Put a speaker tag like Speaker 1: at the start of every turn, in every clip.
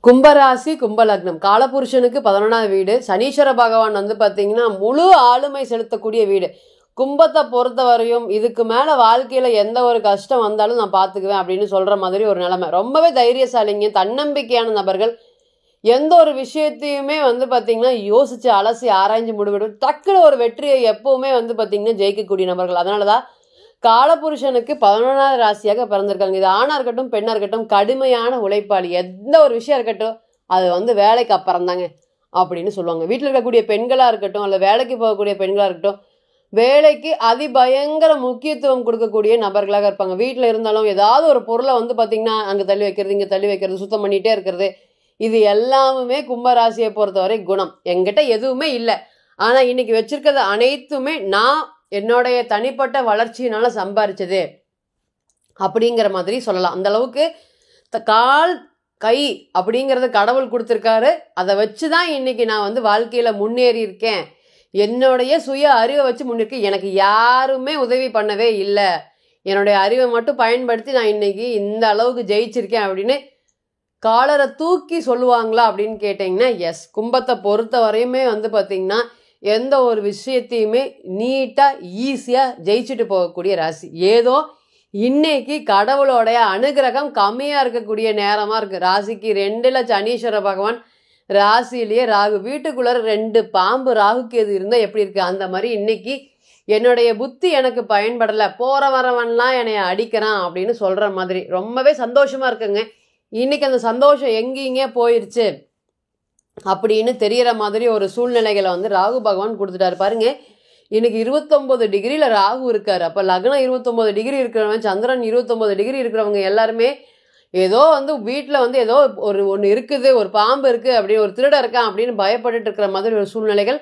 Speaker 1: கும்பராசி கும்பலக்னம் காலபுருஷனுக்கு 11வது வீடு. சனீஸ்வர பகவான் வந்து பார்த்தீங்கன்னா முழு ஆளுமை செலுத்தக்கூடிய வீடு. கும்பத்தை பொறுத்த வரையும் இதுக்கு மேலே வாழ்க்கையில் எந்த ஒரு கஷ்டம் வந்தாலும் நான் பார்த்துக்குவேன் அப்படின்னு சொல்கிற மாதிரி ஒரு நிலைமை. ரொம்பவே தைரியசாலிங்க, தன்னம்பிக்கையான நபர்கள். எந்த ஒரு விஷயத்தையுமே வந்து பார்த்தீங்கன்னா யோசித்து அலசி ஆராய்ஞ்சு முடிவிடும். டக்குனு ஒரு வெற்றியை எப்போவுமே வந்து பார்த்தீங்கன்னா ஜெயிக்கக்கூடிய நபர்கள். அதனால தான் காலபுருஷனுக்கு 11வது ராசியாக பிறந்திருக்காங்க. இது ஆணாக இருக்கட்டும் பெண்ணாக இருக்கட்டும் கடுமையான உழைப்பாளி. எந்த ஒரு விஷயம் இருக்கட்டும் அது வந்து வேலைக்கு அப்புறம் தாங்க அப்படின்னு சொல்லுவாங்க. வீட்டில் இருக்கக்கூடிய பெண்களாக இருக்கட்டும் அல்ல வேலைக்கு போகக்கூடிய பெண்களாக இருக்கட்டும் வேலைக்கு அதிபயங்கர முக்கியத்துவம் கொடுக்கக்கூடிய நபர்களாக இருப்பாங்க. வீட்டில் இருந்தாலும் ஏதாவது ஒரு பொருளை வந்து பார்த்திங்கன்னா அங்கே தள்ளி வைக்கிறது இங்கே தள்ளி வைக்கிறது சுத்தம் பண்ணிகிட்டே இருக்கிறது இது எல்லாமே கும்பராசியை பொறுத்தவரை குணம். என்கிட்ட எதுவுமே இல்லை, ஆனால் இன்னைக்கு வச்சிருக்கிறது அனைத்துமே நான் என்னுடைய தனிப்பட்ட வளர்ச்சியினால சம்பாரிச்சது அப்படிங்கிற மாதிரி சொல்லலாம். அந்த அளவுக்கு கால் கை அப்படிங்கிறத கடவுள் கொடுத்துருக்காரு. அதை வச்சு தான் இன்னைக்கு நான் வந்து வாழ்க்கையில் முன்னேறி இருக்கேன். என்னுடைய சுய அறிவை வச்சு முன்னேறி எனக்கு யாருமே உதவி பண்ணவே இல்லை. என்னுடைய அறிவை மட்டும் பயன்படுத்தி நான் இன்னைக்கு இந்த அளவுக்கு ஜெயிச்சிருக்கேன் அப்படின்னு காலரை தூக்கி சொல்லுவாங்களா அப்படின்னு கேட்டிங்கன்னா எஸ். கும்பத்தை பொறுத்த வரையுமே வந்து பார்த்திங்கன்னா எந்த ஒரு விஷயத்தையுமே நீட்டாக ஈஸியாக ஜெயிச்சுட்டு போகக்கூடிய ராசி. ஏதோ இன்னைக்கு கடவுளோடைய அனுகிரகம் கம்மியாக இருக்கக்கூடிய நேரமாக இருக்குது. ராசிக்கு 2ல் சனீஸ்வர பகவான், ராசியிலேயே ராகு. வீட்டுக்குள்ளே 2 பாம்பு ராகுக்கு எது இருந்தால் எப்படி இருக்குது அந்த மாதிரி இன்னைக்கு என்னுடைய புத்தி எனக்கு பயன்படலை, போகிற வரவன்லாம் என்னை அடிக்கிறான் அப்படின்னு சொல்கிற மாதிரி ரொம்பவே சந்தோஷமாக இருக்குங்க. இன்னைக்கு அந்த சந்தோஷம் எங்கேயுங்க போயிடுச்சு அப்படின்னு தெரியற மாதிரி ஒரு சூழ்நிலைகளை வந்து ராகு பகவான் கொடுத்துட்டாரு பாருங்க. இன்னைக்கு 29 டிகிரியில் ராகு இருக்காரு. அப்போ லக்னம் 29 டிகிரி இருக்கிறவங்க, சந்திரன் 29 டிகிரி இருக்கிறவங்க எல்லாருமே ஏதோ வந்து வீட்டில் வந்து ஏதோ ஒன்று இருக்குது, ஒரு பாம்பு இருக்குது அப்படின்னு ஒரு திருடன் இருக்கான் அப்படின்னு பயப்பட்டுட்டு இருக்கிற மாதிரி ஒரு சூழ்நிலைகள்.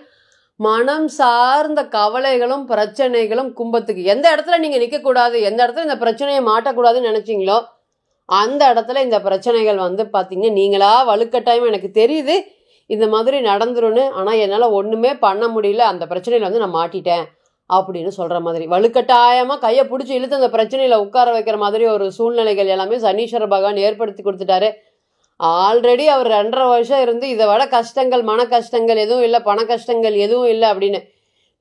Speaker 1: மனம் சார்ந்த கவலைகளும் பிரச்சனைகளும் கும்பத்துக்கு. எந்த இடத்துல நீங்கள் நிற்கக்கூடாது, எந்த இடத்துல இந்த பிரச்சனையை மாட்டக்கூடாதுன்னு நினச்சிங்களோ அந்த இடத்துல இந்த பிரச்சனைகள் வந்து பார்த்தீங்கன்னா நீங்களா வலுக்கட்டாயம் எனக்கு தெரியுது இந்த மாதிரி நடந்துருன்னு, ஆனால் என்னால் ஒன்றுமே பண்ண முடியல, அந்த பிரச்சனையில் வந்து நான் மாட்டிட்டேன் அப்படின்னு சொல்கிற மாதிரி வலுக்கட்டாயமாக கையை பிடிச்சி இழுத்து அந்த பிரச்சனையில் உட்கார வைக்கிற மாதிரி ஒரு சூழ்நிலைகள் எல்லாமே சனீஸ்வர பகவான் ஏற்படுத்தி கொடுத்துட்டாரு. ஆல்ரெடி அவர் 2.5 வருஷம் இருந்து இதை விட கஷ்டங்கள் மன கஷ்டங்கள் எதுவும் இல்லை, பண கஷ்டங்கள் எதுவும் இல்லை அப்படின்னு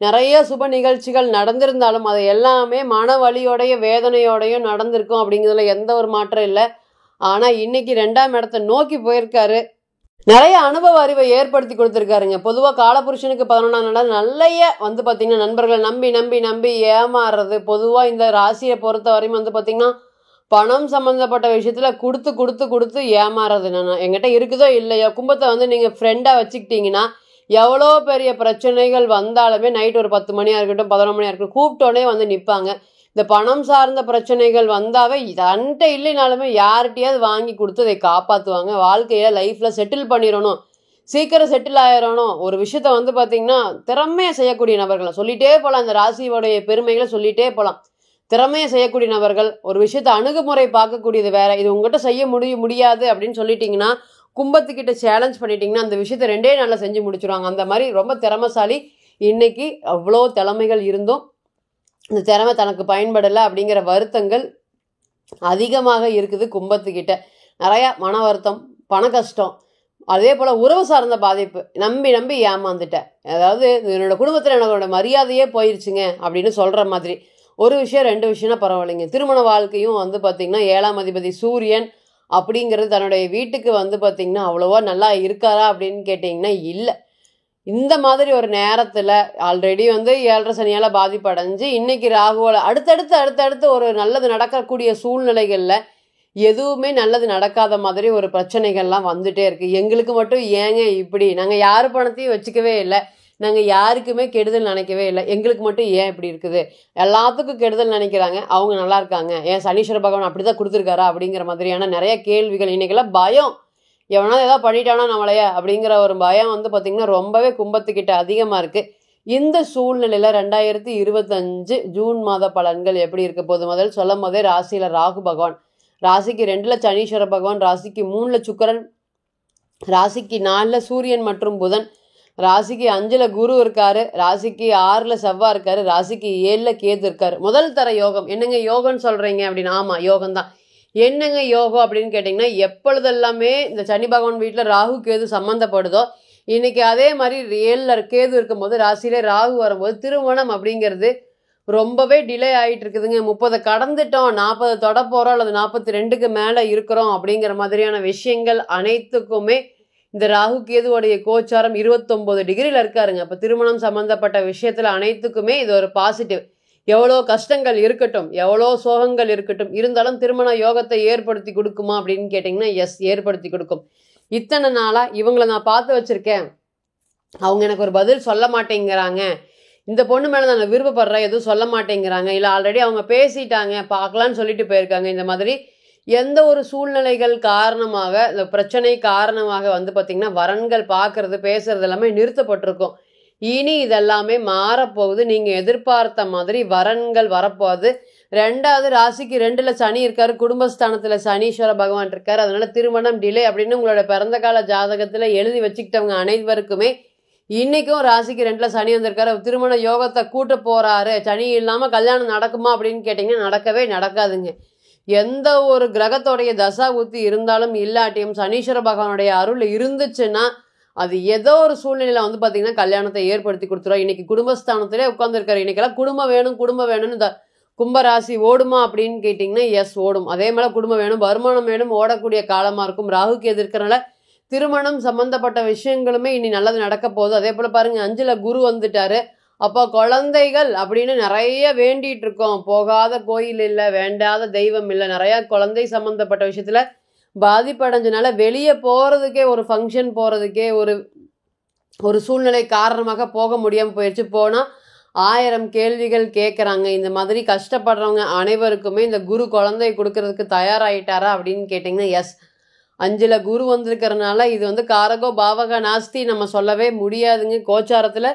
Speaker 1: நிறைய சுப நிகழ்ச்சிகள் நடந்திருந்தாலும் அது எல்லாமே மன வலியோடைய வேதனையோடையும் நடந்திருக்கும் அப்படிங்கிறதுல எந்த ஒரு மாற்றம் இல்லை. ஆனால் இன்னைக்கு 2ஆம் இடத்தை நோக்கி போயிருக்காரு. நிறைய அனுபவ அறிவை ஏற்படுத்தி கொடுத்துருக்காருங்க. பொதுவாக காலபுருஷனுக்கு 11ஆம் நாள் நிறைய வந்து பார்த்திங்கன்னா நண்பர்களை நம்பி நம்பி நம்பி ஏமாறுறது. பொதுவாக இந்த ராசியை பொறுத்த வரையும் வந்து பார்த்திங்கன்னா பணம் சம்மந்தப்பட்ட விஷயத்தில் கொடுத்து கொடுத்து கொடுத்து ஏமாறுறது. நான் என்கிட்ட இருக்குதோ இல்லையோ கும்பத்தை வந்து நீங்கள் ஃப்ரெண்டாக வச்சுக்கிட்டிங்கன்னா எவ்வளோ பெரிய பிரச்சனைகள் வந்தாலுமே நைட் ஒரு 10 மணியாக இருக்கட்டும் 11 மணியாக இருக்கட்டும் கூப்பிட்டோன்னே வந்து நிற்பாங்க. இந்த பணம் சார்ந்த பிரச்சனைகள் வந்தாவே தன்ட்ட இல்லைனாலுமே யார்கிட்டையாவது வாங்கி கொடுத்து அதை காப்பாற்றுவாங்க. வாழ்க்கையில் லைஃப்பில் செட்டில் பண்ணிடணும், சீக்கிரம் செட்டில் ஆயிடணும். ஒரு விஷயத்த வந்து பார்த்திங்கன்னா திறமையை செய்யக்கூடிய நபர்களை சொல்லிகிட்டே போகலாம். இந்த ராசியோடைய பெருமைகளை சொல்லிகிட்டே போகலாம். திறமையை செய்யக்கூடிய நபர்கள், ஒரு விஷயத்த அணுகுமுறை பார்க்கக்கூடியது வேற. இது உங்கள்கிட்ட செய்ய முடியாது அப்படின்னு சொல்லிட்டிங்கன்னா கும்பத்துக்கிட்ட சேலஞ்ச் பண்ணிட்டீங்கன்னா அந்த விஷயத்த 2 நாளில் செஞ்சு முடிச்சுடுவாங்க. அந்த மாதிரி ரொம்ப திறமைசாலி. இன்னைக்கு அவ்வளோ திறமைகள் இருந்தும் இந்த திறமை தனக்கு பயன்படலை அப்படிங்கிற வருத்தங்கள் அதிகமாக இருக்குது கும்பத்துக்கிட்ட. நிறையா மன வருத்தம், பண கஷ்டம், அதே போல் உறவு சார்ந்த பாதிப்பு. நம்பி நம்பி ஏமாந்துட்டேன், அதாவது என்னோடய குடும்பத்தில் என்னோட மரியாதையே போயிடுச்சுங்க அப்படின்னு சொல்கிற மாதிரி ஒரு விஷயம் 2 விஷயம்னா பரவாயில்லைங்க. திருமண வாழ்க்கையும் வந்து பார்த்திங்கன்னா 7ஆம் அதிபதி சூரியன் அப்படிங்கிறது தன்னுடைய வீட்டுக்கு வந்து பார்த்திங்கன்னா அவ்வளோவா நல்லா இருக்காரா அப்படின்னு கேட்டிங்கன்னா இல்லை. இந்த மாதிரி ஒரு நேரத்தில் ஆல்ரெடி வந்து 7.5 சனியால் பாதிப்படைஞ்சு இன்றைக்கி ராகுவால் அடுத்தடுத்து ஒரு நல்லது நடக்கக்கூடிய சூழ்நிலைகளில் எதுவுமே நல்லது நடக்காத மாதிரி ஒரு பிரச்சனைகள்லாம் வந்துகிட்டே இருக்குது. எங்களுக்கு மட்டும் ஏங்க இப்படி, நாங்கள் யார் பணத்தையும் வச்சுக்கவே இல்லை, நாங்கள் யாருக்குமே கெடுதல் நினைக்கவே இல்லை, எங்களுக்கு மட்டும் ஏன் இப்படி இருக்குது, எல்லாத்துக்கும் கெடுதல் நினைக்கிறாங்க, அவங்க நல்லா இருக்காங்க, ஏன் சனீஸ்வர பகவான் அப்படி தான் கொடுத்துருக்காரா அப்படிங்கிற மாதிரியான நிறைய கேள்விகள். இன்றைக்கெல்லாம் பயம், எவனாவது எதாவது பண்ணிட்டானா நம்மளையா அப்படிங்கிற ஒரு பயம் வந்து பார்த்திங்கன்னா ரொம்பவே கும்பத்துக்கிட்ட அதிகமாக இருக்குது. இந்த சூழ்நிலையில் 2025 ஜூன் மாத பலன்கள் எப்படி இருக்க போது முதல் சொல்லும் போதே ராசியில் ராகு பகவான், ராசிக்கு 2ல் சனீஸ்வர பகவான், ராசிக்கு 3ல் சுக்கிரன், ராசிக்கு 4ல் சூரியன் மற்றும் புதன், ராசிக்கு 5ல் குரு இருக்காரு, ராசிக்கு 6ல் செவ்வாய் இருக்காரு, ராசிக்கு 7ல் கேது இருக்காரு. முதல் தர யோகம். என்னங்க யோகம்னு சொல்கிறீங்க அப்படின்னு, ஆமாம் யோகம்தான். என்னங்க யோகம் அப்படின்னு கேட்டிங்கன்னா, எப்பொழுதெல்லாமே இந்த சனி பகவான் வீட்டில் ராகு கேது சம்மந்தப்படுதோ, இன்னைக்கு அதே மாதிரி ஏழில் கேது இருக்கும்போது ராசியிலே ராகு வரும்போது திருமணம் அப்படிங்கிறது ரொம்பவே டிலே ஆகிட்டு இருக்குதுங்க. 30 கடந்துட்டோம், 40 தொட போகிறோம் அல்லது 42க்கு மேலே இருக்கிறோம் அப்படிங்கிற மாதிரியான விஷயங்கள் அனைத்துக்குமே இந்த ராகு கேதுவோடைய கோச்சாரம் 29 டிகிரியில் இருக்காருங்க. அப்போ திருமணம் சம்மந்தப்பட்ட விஷயத்தில் அனைத்துக்குமே இது ஒரு பாசிட்டிவ். எவ்வளோ கஷ்டங்கள் இருக்கட்டும், எவ்வளோ சோகங்கள் இருக்கட்டும், இருந்தாலும் திருமண யோகத்தை ஏற்படுத்தி கொடுக்குமா அப்படின்னு கேட்டிங்கன்னா, எஸ், ஏற்படுத்தி கொடுக்கும். இத்தனை நாளாக இவங்களை நான் பார்த்து வச்சுருக்கேன், அவங்க எனக்கு ஒரு பதில் சொல்ல மாட்டேங்கிறாங்க, இந்த பொண்ணு மேலே நான் விருப்பப்படுறேன், எதுவும் சொல்ல மாட்டேங்கிறாங்க, இல்லை ஆல்ரெடி அவங்க பேசிட்டாங்க, பார்க்கலான்னு சொல்லிட்டு போயிருக்காங்க, இந்த மாதிரி எந்த ஒரு சூழ்நிலைகள் காரணமாக, இந்த பிரச்சனை காரணமாக வந்து பார்த்திங்கன்னா வரன்கள் பார்க்கறது பேசுறது எல்லாமே நிறுத்தப்பட்டிருக்கும். இனி இதெல்லாமே மாறப்போகுது. நீங்கள் எதிர்பார்த்த மாதிரி வரன்கள் வரப்போகுது. 2வது ராசிக்கு 2ல் சனி இருக்கார், குடும்பஸ்தானத்தில் சனீஸ்வர பகவான் இருக்கார். அதனால திருமணம் டிலே அப்படின்னு உங்களோட பிறந்த கால ஜாதகத்தில் எழுதி வச்சுக்கிட்டவங்க அனைவருக்குமே இன்றைக்கும் ராசிக்கு 2ல் சனி வந்திருக்காரு, திருமண யோகத்தை கூட்ட போகிறாரு. சனி இல்லாமல் கல்யாணம் நடக்குமா அப்படின்னு கேட்டிங்கன்னா நடக்கவே நடக்காதுங்க. எந்த ஒரு கிரகத்தோடைய தசா புத்தி இருந்தாலும் இல்லாட்டியும் சனீஸ்வர பகவானுடைய அருள் இருந்துச்சுன்னா அது ஏதோ ஒரு சூழ்நிலையில் வந்து பார்த்திங்கன்னா கல்யாணத்தை ஏற்படுத்தி கொடுத்துரும். இன்றைக்கி குடும்பஸ்தானத்திலே உட்காந்துருக்காரு. இன்றைக்கெல்லாம் குடும்பம் வேணும்னு இந்த கும்பராசி ஓடுமா அப்படின்னு கேட்டிங்கன்னா எஸ், ஓடும். அதே மாதிரி குடும்பம் வேணும், வருமானம் வேணும், ஓடக்கூடிய காலமாக இருக்கும். ராகுக்கு எதிர்க்கிறனால திருமணம் சம்மந்தப்பட்ட விஷயங்களுமே இனி நல்லது நடக்க போகுது. அதே போல் பாருங்கள், 5ல் குரு வந்துட்டாரு. அப்போ குழந்தைகள் அப்படின்னு நிறைய வேண்டிகிட்டு இருக்கோம். போகாத கோயில் இல்லை, வேண்டாத தெய்வம் இல்லை, நிறையா குழந்தை சம்மந்தப்பட்ட விஷயத்தில் பாதிப்படைஞ்சனால வெளியே போகிறதுக்கே, ஒரு ஃபங்க்ஷன் போகிறதுக்கே ஒரு சூழ்நிலை காரணமாக போக முடியாமல் போயிடுச்சு. போனால் 1000 கேள்விகள் கேட்குறாங்க. இந்த மாதிரி கஷ்டப்படுறவங்க அனைவருக்குமே இந்த குரு குழந்தை கொடுக்கறதுக்கு தயாராகிட்டாரா அப்படின்னு கேட்டிங்கன்னா எஸ். 5ல் குரு வந்திருக்கிறதுனால இது வந்து காரகோ பாவக நாஸ்தி நம்ம சொல்லவே முடியாதுங்க. கோச்சாரத்தில்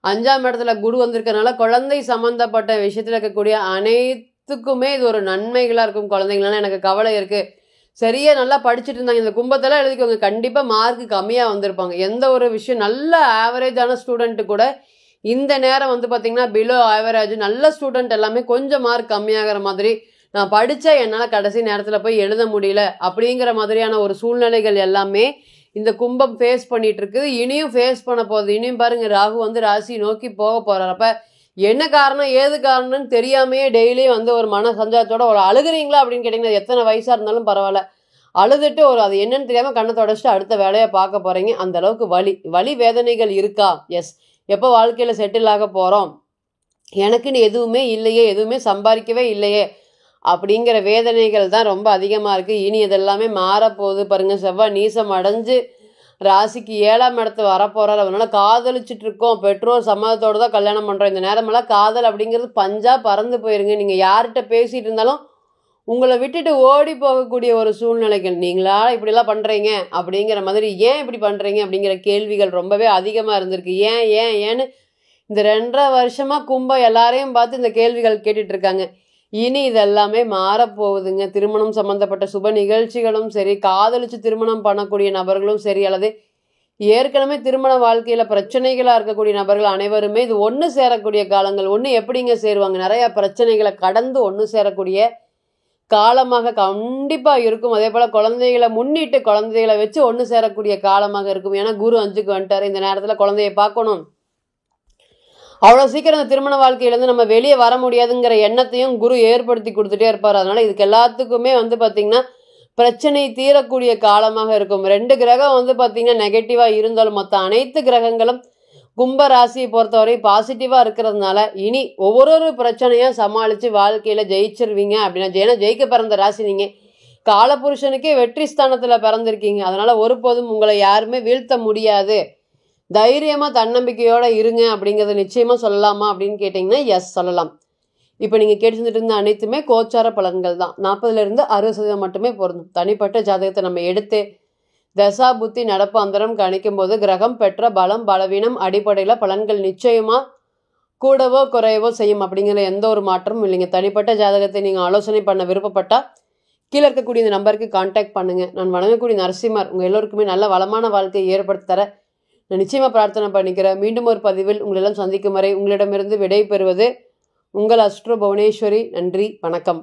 Speaker 1: 5ஆம் இடத்துல குரு வந்திருக்கிறதுனால குழந்தை சம்மந்தப்பட்ட விஷயத்தில் இருக்கக்கூடிய அனைத்துக்குமே இது ஒரு நன்மைகளாக இருக்கும். குழந்தைங்களால எனக்கு கவலை இருக்குது, சரியாக நல்லா படிச்சுட்டு இருந்தாங்க, இந்த கும்பத்தெல்லாம் எழுதிக்கோங்க, கண்டிப்பாக மார்க்கு கம்மியாக வந்திருப்பாங்க. எந்த ஒரு விஷயம் நல்ல ஆவரேஜான ஸ்டூடெண்ட்டு கூட இந்த நேரம் வந்து பார்த்திங்கன்னா பிலோ ஆவரேஜ், நல்ல ஸ்டூடெண்ட் எல்லாமே கொஞ்சம் மார்க் கம்மியாகிற மாதிரி, நான் படித்தேன் என்னால் கடைசி நேரத்தில் போய் எழுத முடியல அப்படிங்கிற மாதிரியான ஒரு சூழ்நிலைகள் எல்லாமே இந்த கும்பம் ஃபேஸ் பண்ணிகிட்டு இருக்குது. இனியும் ஃபேஸ் பண்ண போகுது. இனியும் பாருங்கள், ராகு வந்து ராசி நோக்கி போக போகிறப்ப என்ன காரணம் ஏது காரணம்னு தெரியாமையே டெய்லியும் வந்து ஒரு மன சஞ்சாரத்தோட ஒரு அழுகுறீங்களா அப்படின்னு கேட்டிங்கன்னா எத்தனை வயசாக இருந்தாலும் பரவாயில்ல, அழுதுட்டு அது என்னன்னு தெரியாமல் கண்ணை தொடச்சிட்டு அடுத்த வேலையை பார்க்க போகிறீங்க. அந்தளவுக்கு வலி வேதனைகள் இருக்கா? எஸ். எப்போ வாழ்க்கையில் செட்டில் ஆக போகிறோம், எனக்குன்னு எதுவுமே இல்லையே, எதுவுமே சம்பாதிக்கவே இல்லையே அப்படிங்கிற வேதனைகள் தான் ரொம்ப அதிகமாக இருக்குது. இனி இதெல்லாமே மாறப்போகுது பாருங்கள். செவ்வாய் நீசம் அடைஞ்சு ராசிக்கு 7ஆம் இடத்து வரப்போகிறார். அதனால் காதலிச்சுட்டு இருக்கோம், பெற்றோர் சம்மதத்தோடு தான் கல்யாணம் பண்ணுறோம். இந்த நேரமெல்லாம் காதல் அப்படிங்கிறது பஞ்சா பறந்து போயிருங்க. நீங்கள் யார்கிட்ட பேசிகிட்டு இருந்தாலும் உங்களை விட்டுட்டு ஓடி போகக்கூடிய ஒரு சூழ்நிலைகள். நீங்களா இப்படிலாம் பண்ணுறீங்க அப்படிங்கிற மாதிரி, ஏன் இப்படி பண்ணுறீங்க அப்படிங்கிற கேள்விகள் ரொம்பவே அதிகமாக இருந்திருக்கு. ஏன்னு இந்த 2.5 வருஷமாக கும்பம் எல்லாரையும் பார்த்து இந்த கேள்விகள் கேட்டுட்ருக்காங்க. இனி இதெல்லாமே மாறப்போகுதுங்க. திருமணம் சம்மந்தப்பட்ட சுப நிகழ்ச்சிகளும் சரி, காதலிச்சு திருமணம் பண்ணக்கூடிய நபர்களும் சரி, அல்லது ஏற்கனவே திருமண வாழ்க்கையில் பிரச்சனைகளாக இருக்கக்கூடிய நபர்கள் அனைவருமே இது ஒன்று சேரக்கூடிய காலங்கள். ஒன்று எப்படிங்க சேருவாங்க, நிறையா பிரச்சனைகளை கடந்து ஒன்று சேரக்கூடிய காலமாக கண்டிப்பாக இருக்கும். அதே போல் குழந்தைகளை முன்னிட்டு குழந்தைகளை வச்சு ஒன்று சேரக்கூடிய காலமாக இருக்கும். ஏன்னா குரு 5க்கு வந்துட்டார். இந்த நேரத்தில் குழந்தையை பார்க்கணும், அவ்வளோ சீக்கிரம் இந்த திருமண வாழ்க்கையிலேருந்து நம்ம வெளியே வர முடியாதுங்கிற எண்ணத்தையும் குரு ஏற்படுத்தி கொடுத்துட்டே இருப்பார். அதனால் இதுக்கு எல்லாத்துக்குமே வந்து பார்த்திங்கன்னா பிரச்சனை தீரக்கூடிய காலமாக இருக்கும். 2 கிரகம் வந்து பார்த்திங்கன்னா நெகட்டிவாக இருந்தாலும் மற்ற அனைத்து கிரகங்களும் கும்ப ராசியை பொறுத்தவரை பாசிட்டிவாக இருக்கிறதுனால இனி ஒவ்வொரு பிரச்சனையாக சமாளித்து வாழ்க்கையில் ஜெயிச்சிருவீங்க. அப்படின்னா ஏன்னா ஜெயிக்க பிறந்த ராசி நீங்கள், காலபுருஷனுக்கே வெற்றி ஸ்தானத்தில் பிறந்திருக்கீங்க. அதனால் ஒருபோதும் உங்களை யாருமே வீழ்த்த முடியாது. தைரியமாக தன்னம்பிக்கையோடு இருங்க அப்படிங்கிறத நிச்சயமாக சொல்லலாமா அப்படின்னு கேட்டிங்கன்னா எஸ், சொல்லலாம். இப்போ நீங்கள் கேட்டு இருந்த அனைத்துமே கோச்சார பலன்கள் தான். 40லேருந்து 60% மட்டுமே பொருந்தும். தனிப்பட்ட ஜாதகத்தை நம்ம எடுத்து தசா புத்தி நடப்பு அந்தரம் கணிக்கும் போது கிரகம் பெற்ற பலம் பலவீனம் அடிப்படையில் பலன்கள் நிச்சயமாக கூடவோ குறையவோ செய்யும். அப்படிங்கிற எந்த ஒரு மாற்றமும் இல்லைங்க. தனிப்பட்ட ஜாதகத்தை நீங்கள் ஆலோசனை பண்ண விருப்பப்பட்டால் கீழே இருக்கக்கூடிய இந்த நம்பருக்கு கான்டாக்ட் பண்ணுங்கள். நான் வணங்கக்கூடிய நரசிம்மர் உங்கள் எல்லோருக்குமே நல்ல வளமான வாழ்க்கையை ஏற்படுத்தி தர நான் நிச்சயமாக பிரார்த்தனை பண்ணிக்கிறேன். மீண்டும் ஒரு பதிவில் உங்களெல்லாம் சந்திக்கும் வரை உங்களிடமிருந்து விடை பெறுவது உங்கள் அஸ்ட்ரோ புவனேஸ்வரி. நன்றி, வணக்கம்.